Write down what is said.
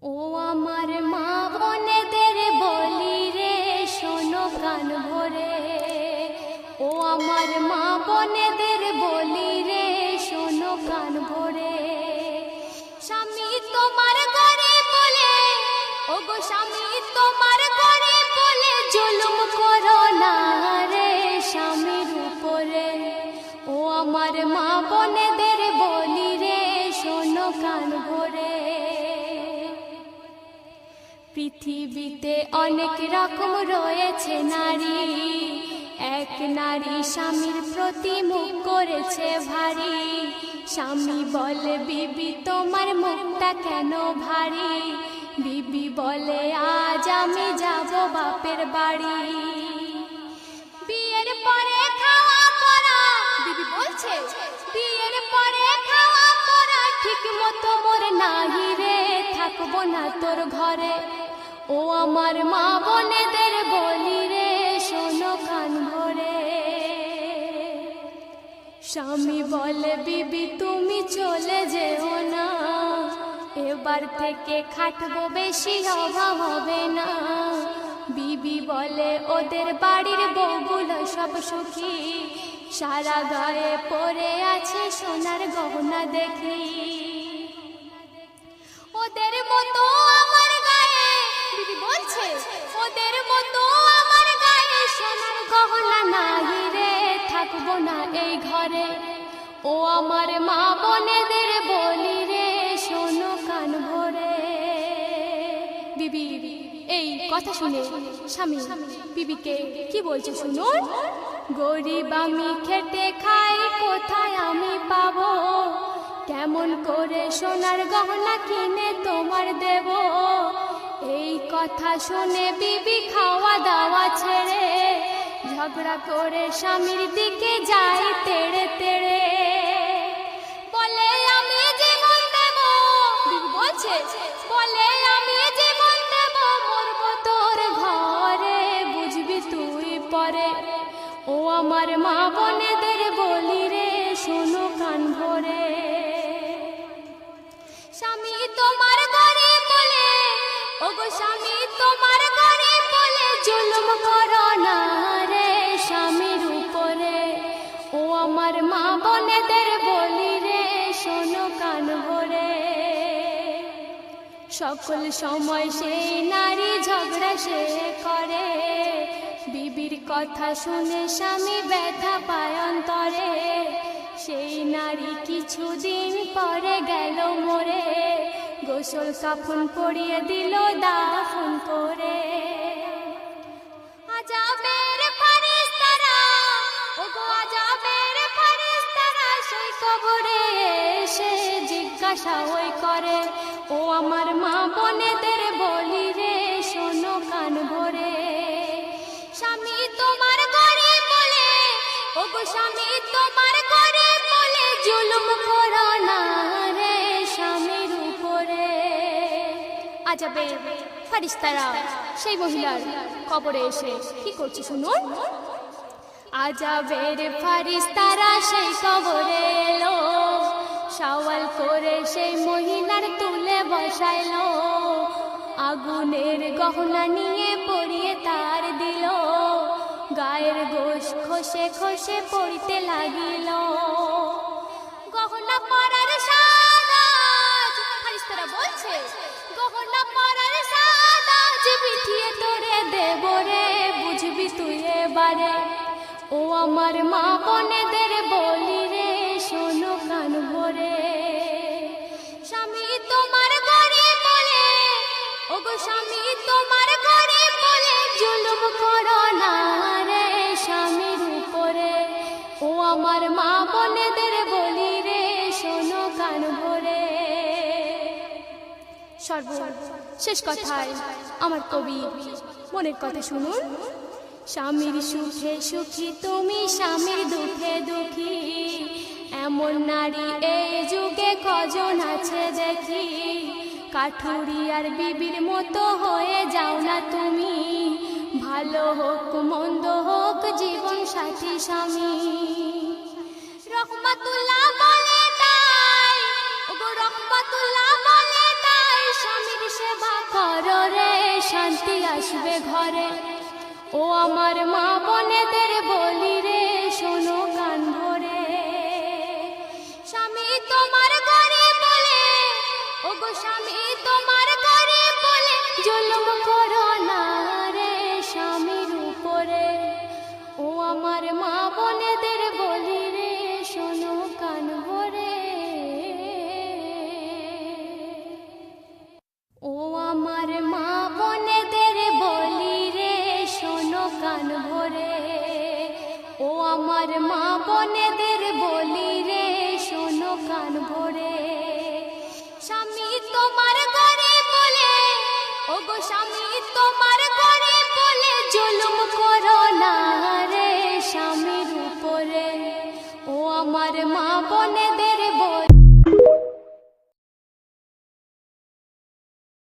ও আমার মা বোনেদের বলি রে, শোনো কান ভরে। ও আমার মা বোনেদের বলি রে, শোনো কান ভরে। স্বামী তোমার গরিব বলে, ও গো স্বামী তোমার গরিব বলে জুলুম করো না রে স্বামীর উপরে। ও আমার মা বোনেদের বলি রে, শোনো কান ভরে। পৃথিবীতে অনেক রকম রয়েছে নারী, এক নারী স্বামীর প্রতি মুখ করেছে ভারী। স্বামী বলে বিবি তোমার মুখটা কেন ভারী, বিবি বলে আজ আমি যাব বাপের বাড়ি। বিয়ের পরে খাওয়া পরা, বিবি বলছে বিয়ের পরে খাওয়া পরা ঠিক মতো মোর নাহি রে, থাকবো না তোর ঘরে। ও আমার মা বোনেদের বলি রে, শোনো কান ভরে। স্বামী বলে বিবি তুমি চলে যেও না, এবার থেকে খাটবো বেশি অভাব হবে না। বিবি বলে ওদের বাড়ির বউগুলো সব সুখী, সারা গায়ে পরে আছে সোনার গহনা দেখি। ওদের মতো আমার গায়ে, বিবি বলছে ওদের মতো আমার গায়ে সোনার গহনা নাই রে, থাকবো না এই ঘরে। ও আমার মা বোনেদের বলি রে, শোনো কান ভরে। বিবি এই কথা শুনে স্বামী বিবিকে কি বলছে শুনুন। গরিব আমি খেটে খাই, কোথায় আমি পাবো, কেমন করে সোনার গহনা কিনে তোমার দেব। এই কথা শুনে বিবি খাওয়া দাওয়া ছেড়ে ঝগড়া করে স্বামীর দিকে যায় তেড়ে তেড়ে। বলে আমি জীবন দেব, বিবি বলছে বলে আমি জীবন দেব, মরবো তোর ঘরে, বুঝবি তুই পরে। ও আমার মা বোনেদের বলি রে, শোনো কান ভরে। স্বামী তোমার গরিব বলে, ও গো স্বামী তোমার গরিব বলে জুলুম করো না রে স্বামীর উপরে। ও আমার মা বোনেদের বলি রে, শোনো কান ভরে। সকল সময় সেই নারী ঝগড়া সে করে, বিবির কথা শুনে স্বামী ব্যথা পায় অন্তরে। সেই নারী কিছুদিন পরে গেল মরে, গোসল কাফন পরিয়ে দিল দাফন করে। আজাবের ফেরেশতারা, ও গো আজাবের ফেরেশতারা সেই কবরে এসে জিজ্ঞাসা ওই করে। ও আমার মা বোনেদের বলি রে, শোনো কান ভরে। স্বামী তোমার গরিব বলে, ও গো স্বামী তোমার গরিব বলে জুলুম করো না রে স্বামীর উপরে। আজাবের ফেরেশতারা সেই মহিলার কবরে এসে কি করছে শুনুন। আজাবের ফেরেশতারা সেই কবরে এলো, সওয়াল করে সেই মহিলার তুলে বসাইলো। আগুনের গহনা নিয়ে পরিয়ে তার দিল, গায়ের গোশ খসে খসে পড়তে লাগিল। গহনা পরার সাজ, ফেরেশতারা বলছে গহনা পরার সাজ বিঠিয়ে তোরে দেব রে, বুঝবি তুই এবারে। ও আমার মা বোনেদের বলি রে, শোনো কান ভরে। স্বামী তোমার গরিব বলে, ও গো স্বামী তোমার গরিব বলে জুলুম করো না রে স্বামীর উপরে। ও আমার মা বোনেদের বলি রে, শোনো কান ভরে। সর্বশেষ কথায় আমার কবি মনের কথা শুনুন। স্বামীর সুখে সুখী তুমি, স্বামীর দুঃখে দুঃখী, এমন নারী এই যুগে কজন আছে দেখি। কাঠুরি আর বিবির মতো হয়ে যাও না তুমি, ভালো হোক মন্দ হোক জীবন সাথী স্বামী। রহমাতুল্লাহ বলে তাই, ও গো রহমাতুল্লাহ বলে তাই, স্বামীর সে আসবে ঘরে। ও আমার মা বোনেদের বলি রে শোনো কান ভরে, স্বামী তোমার ঘরে বলে, ও গো স্বামী তোমার ঘরে বলে জুলুম করো না রে স্বামীর উপরে। ও আমার মা বোনেদের বলি রে শোনো কান ভরে। ও আমার মা বোনেদের বলি রে শোনো কান ভরে। ও আমার মা বোনেদের বলি রে শোনো কান ভরে। স্বামী তোমার ঘরে বলে, ও গো স্বামী